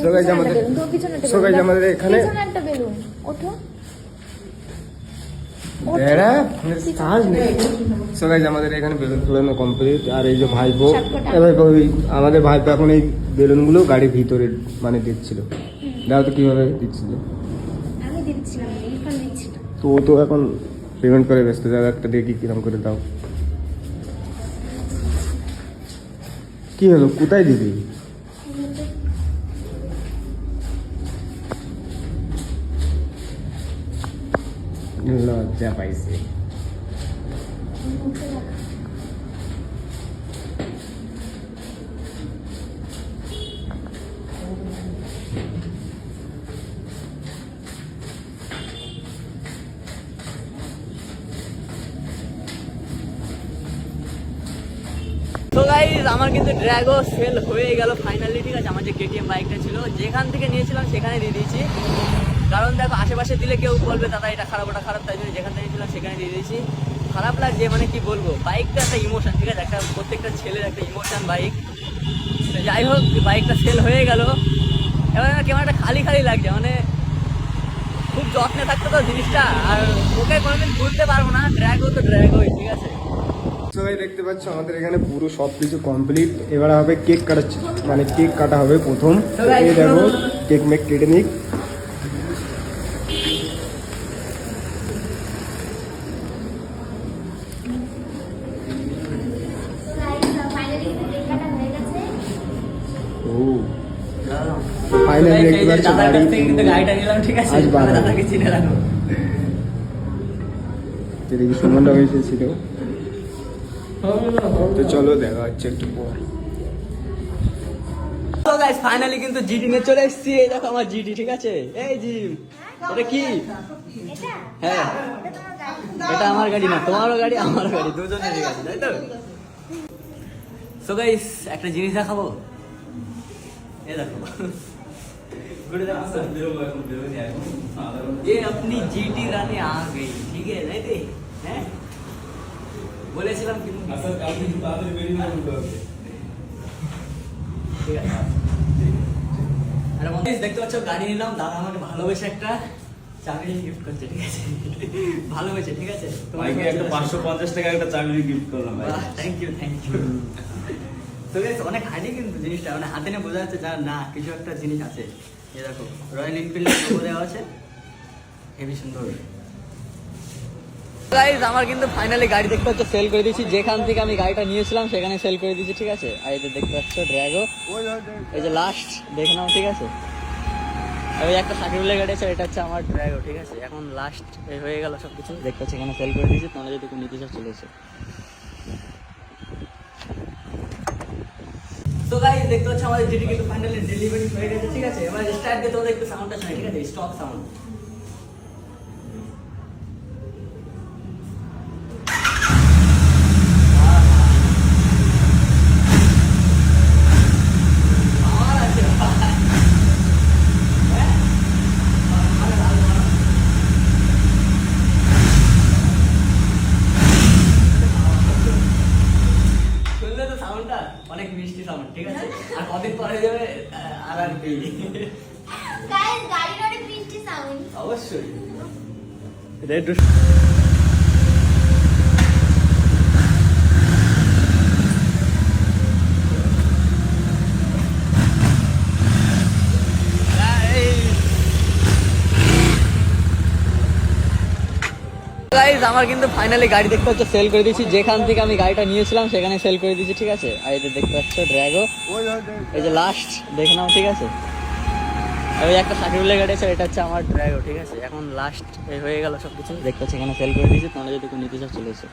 আমাদের এখানে আমাদের এখানে বেলুন ফুলানো কমপ্লিট। আর এই যে ভাইপো, আমাদের ভাইপো এখন এই বেলুন গুলো গাড়ির ভিতরে মানে দিচ্ছিল। দাও তো কিভাবে দিচ্ছিল, তো ও তো এখন পেমেন্ট করে ব্যস্ত। দাও একটা দেখি কিরম করে দাও। কি হলো, কোথায় দিবি? লজ্জা পাইছে। তো গাইস আমার কিন্তু ড্র্যাগো সেল হয়ে গেল ফাইনালি, ঠিক আছে। আমার যে কেটিএম বাইকটা ছিল যেখান থেকে নিয়েছিলাম সেখানে দিয়ে দিয়েছি। কারণ দেখো আশেপাশে দিলে কেউ বলবে দাদা এটা খারাপ ওটা খারাপ, তাই জন্য যেখান থেকে নিয়েছিলাম সেখানে দিয়ে দিয়েছি। খারাপ লাগছে, মানে কি বলবো, বাইকটা একটা ইমোশন, ঠিক আছে, একটা প্রত্যেকটা ছেলের একটা ইমোশন বাইক। যাই হোক বাইকটা সেল হয়ে গেল, এবার কেমন একটা খালি খালি লাগছে, মানে খুব যত্নে থাকতো তো জিনিসটা। আর ওকে কোনোদিন ভুলতে পারবো না, ড্র্যাগো তো ড্র্যাগোই, ঠিক আছে। সবাই দেখতে পাচ্ছ আমাদের এখানে পুরো সবকিছু কমপ্লিট। এবার হবে কেক কাটাচ্ছে, মানে কেক কাটা হবে প্রথম। এই দেখো কেক মেক কেটে নিক। ফাইনালি দেখতে পাচ্ছ গাড়িটা নিলাম, ঠিক আছে, দাদাকে চিনে রাখো। এদিকে সুমনটা এসেছিল, তো চলো দেখা হচ্ছে একটু পর। তো গাইস ফাইনালি কিন্তু জিডি নিয়ে চলে এসেছি। এই দেখো আমার জিডি, ঠিক আছে। এই জিম, এটা কি? হ্যাঁ এটা আমার গাড়ি না, তোমারও গাড়ি আমারও গাড়ি, দুজনেরই গাড়ি, তাই তো। সো গাইস একটা জিনিস দেখাবো, এই দেখো ये अपनी जीटी रानी आ गई, ठीक है, नहीं थे हैं বলেছিলাম কিন্তু আসলে কালকে তাদের বেরিয়ে না বলতে হবে, ঠিক আছে। আরে মনে দেখতে পাচ্ছ গাড়ি নিলাম, দাদা আমাকে ভালোবেসে একটা চাকরি গিফট করছে, ঠিক আছে, ভালোবেসে, ঠিক আছে। তোমাকে একটা 550 টাকা একটা চাকরি গিফট করলাম ভাই, থ্যাংক ইউ থ্যাংক ইউ। তো গাইস অনেক হানি কিন্তু জিনিসটা, মানে হাতে নিয়ে বোঝা যাচ্ছে যা না কিছু একটা জিনিস আছে। এই দেখো রয়্যাল এনফিল্ডের লোগো দেওয়া আছে, হেভি সুন্দর। গাইস আমার কিন্তু ফাইনালি গাড়ি দেখতে পাচ্ছ সেল করে দিয়েছি, যেখান থেকে আমি গাড়িটা নিয়েছিলাম সেখানে সেল করে দিয়েছি, ঠিক আছে। আর এই যে দেখতে পাচ্ছ ড্র্যাগো, এই যে লাস্ট দেখে নাও, ঠিক আছে। আর ওই একটা সাকিবুলের গাড়ি আছে, এটা হচ্ছে আমার ড্র্যাগো, ঠিক আছে। এখন লাস্ট হয়ে গেল সব কিছু, দেখতে পাচ্ছ এখানে সেল করে দিয়েছি। তোমরা যদি নিতে চাও চলে এসো। তো গাইস দেখতে পাচ্ছ আমাদের জিডি কিন্তু ফাইনালি ডেলিভারি হয়ে গেছে, ঠিক আছে। এবার স্টার্ট দিয়ে তোমরা একটু সাউন্ডটা শোনাই, ঠিক আছে, স্টক সাউন্ড। অনেক মিষ্টি সাউন্ড, ঠিক আছে। আর কদিন পরে যাবে আর কি গাইস, গাড়ির অনেক মিষ্টি সাউন্ড অবশ্যই। রেড গাইস আমার কিন্তু ফাইনালি গাড়ি দেখতে পাচ্ছ সেল করে দিয়েছি, যেখান থেকে আমি গাড়িটা নিয়েছিলাম সেখানে সেল করে দিয়েছি, ঠিক আছে। আর এই যে দেখতে পাচ্ছ ড্র্যাগো, এই যে লাস্ট দেখে নাও, ঠিক আছে। আর ওই একটা সাকিবুলের গাড়ি আছে, এটা হচ্ছে আমার ড্র্যাগো, ঠিক আছে। এখন লাস্ট হয়ে গেল সব কিছু, দেখতে পাচ্ছ এখানে সেল করে দিয়েছি। তোমরা যদি নিতে চাও চলে এসো।